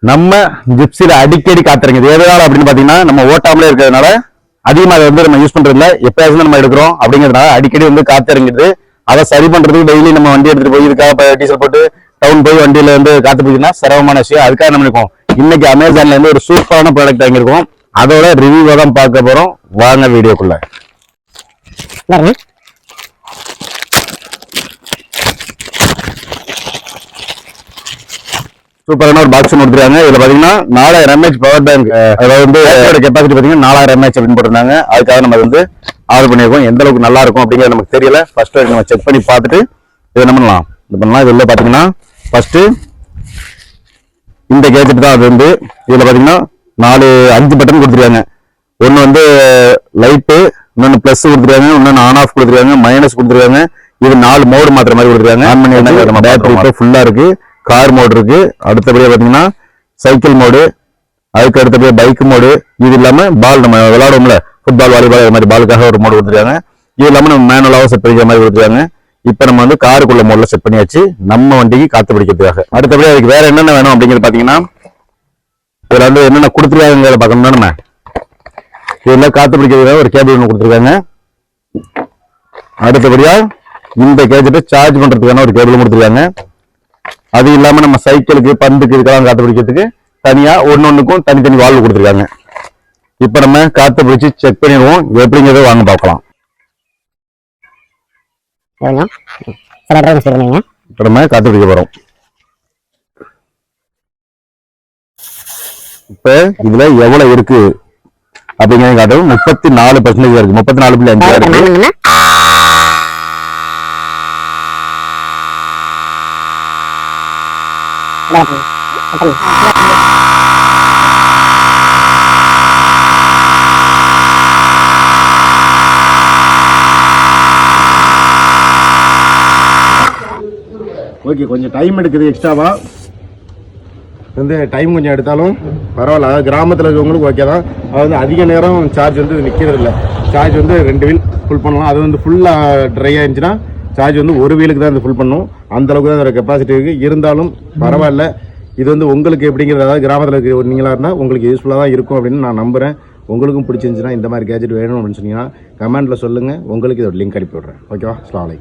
நம்ம ஜிப்சில அடிக்கடி காத்துறங்க. எதனால அப்படின்னு பாத்தீங்கன்னா நம்ம ஓட்டாமலே இருக்கிறதுனால அதிகமா அதை வந்து நம்ம யூஸ் பண்றது இல்ல, எப்பயாச்சும் நம்ம எடுக்கிறோம் அப்படிங்கிறதுனால அடிக்கடி வந்து காத்துறங்குது. அதை சரி பண்றதுக்கு டெய்லி நம்ம வண்டி எடுத்துட்டு போய் இதுக்காக டீசல் போட்டு டவுன் போய் வண்டியில வந்து காத்து போயின்னா சிரமமான விஷயம். அதுக்காக நம்ம இருக்கோம் இன்னைக்கு அமேசான்ல இருந்து ஒரு சூப்பரான ப்ராடக்ட் வாங்கியிருக்கோம். அதோட ரிவ்யூவை தான் பார்க்க போறோம். வாங்க வீடியோக்குள்ள. சூப்பரான ஒரு பாக்ஸ் கொடுத்துருக்காங்க. இதுல பாத்தீங்கன்னா 4000 mAh பவர் பேங்க், அதாவது வந்து கெப்பாசிட்டி பாத்தீங்கன்னா 4000 mAh அப்படின்னு போட்டிருந்தாங்க. அதுக்காக நம்ம வந்து ஆர்டர் பண்ணிருக்கோம். எந்த அளவுக்கு நல்லா இருக்கும் அப்படிங்கிறது நமக்கு தெரியல. ஃபர்ஸ்ட் நம்ம செக் பண்ணி பார்த்துட்டு இதை என்ன பண்ணலாம். இது பண்ணலாம். இதுல பாத்தீங்கன்னா ஃபர்ஸ்ட் இந்த கேஜெட் தான். அது வந்து இதுல பாத்தீங்கன்னா 5 பட்டன் கொடுத்துருக்காங்க. ஒன்னு வந்து லைட்டு, இன்னொன்னு பிளஸ் கொடுத்துருக்காங்க, இன்னொன்னு ஆன் ஆஃப் கொடுத்துருக்காங்க, மைனஸ் கொடுத்துருக்காங்க. இது 4 மோடு மாத்திர மாதிரி கொடுத்துருக்காங்க. ஆன் பண்ணி நம்ம பேட்டரி இப்போ ஃபுல்லா இருக்கு. கார் மோடு இருக்கு. அடுத்தபடியா பாத்தீங்கன்னா சைக்கிள் மோடு, அதுக்கு அடுத்தபடியா பைக் மோடு. இது இல்லாம பால் நம்ம விளையாடுவோம்ல, ஃபுட்பால், வாலிபால், அது மாதிரி பாலுக்காக ஒரு மோடு கொடுத்துருக்காங்க. இது இல்லாம நம்ம மேனுவலாவும் செட் பண்ணிக்கிற மாதிரி கொடுத்துருக்காங்க. இப்ப நம்ம வந்து காருக்குள்ள மோட்ல செட் பண்ணியாச்சு, நம்ம வண்டிக்கு காத்து பிடிக்கிறதுக்காக. அடுத்தபடியா அதுக்கு வேற என்னென்ன வேணும் அப்படிங்கிறது பாத்தீங்கன்னா இதுல வந்து என்னென்ன கொடுத்துருக்காங்க பாக்கணும்னா, நம்ம இதுல காத்து பிடிக்கிறதுக்காக ஒரு கேபிள் ஒன்று கொடுத்துருக்காங்க. அடுத்தபடியா இந்த கேஜெட்டை சார்ஜ் பண்றதுக்கான ஒரு கேபிள் கொடுத்துருக்காங்க. அது இல்லாம நம்ம சைக்கிளுக்கு, பந்துக்கு, இதுக்கெல்லாம் காத்து பிடிக்கிறதுக்கு தனியா ஒன்னொன்னுக்கும் தனித்தனி வால்வு கொடுத்துருக்காங்க. இப்ப நம்ம காத்து பிடிச்சி செக் பண்ணிடுவோம். எப்படிங்கிறத வாங்க பார்க்கலாம். இப்ப நம்ம காத்து பிடிக்க போறோம். இப்ப இதுல எவ்வளவு இருக்கு அப்படிங்கிறத காட்டும். 34% இருக்கு. 34.5 இருக்கு. ஓகே, கொஞ்சம் டைம் எடுக்குது எக்ஸ்ட்ராவா. வந்து டைம் கொஞ்சம் எடுத்தாலும் பரவாயில்ல. அதாவது கிராமத்தில் இருக்கிறவங்களுக்கு ஓகே தான். அது வந்து அதிக நேரம் சார்ஜ் வந்து நிற்கிறது இல்லை. சார்ஜ் வந்து 2 வீல் ஃபுல் பண்ணலாம். அது வந்து ஃபுல்லாக ட்ரை ஆயிருந்துச்சுன்னா சார்ஜ் வந்து ஒரு வீலுக்கு தான் ஃபுல் பண்ணும். அந்த அளவுக்கு தான் அதோட கெப்பாசிட்டி இருக்குது. இருந்தாலும் பரவாயில்ல. இது வந்து உங்களுக்கு எப்படிங்கிறது, அதாவது கிராமத்தில் இருக்க நீங்களாக இருந்தால் உங்களுக்கு யூஸ்ஃபுல்லாக தான் இருக்கும் அப்படின்னு நான் நம்புகிறேன். உங்களுக்கும் பிடிச்சிருந்துச்சுன்னா, இந்த மாதிரி கேஜெட் வேணும் அப்படின்னு சொன்னீங்கன்னா கமெண்ட்டில் சொல்லுங்கள். உங்களுக்கு இதோட லிங்க் அனுப்பி விட்றேன். ஓகேவா? அஸ்ஸலாமு அலைக்கும்.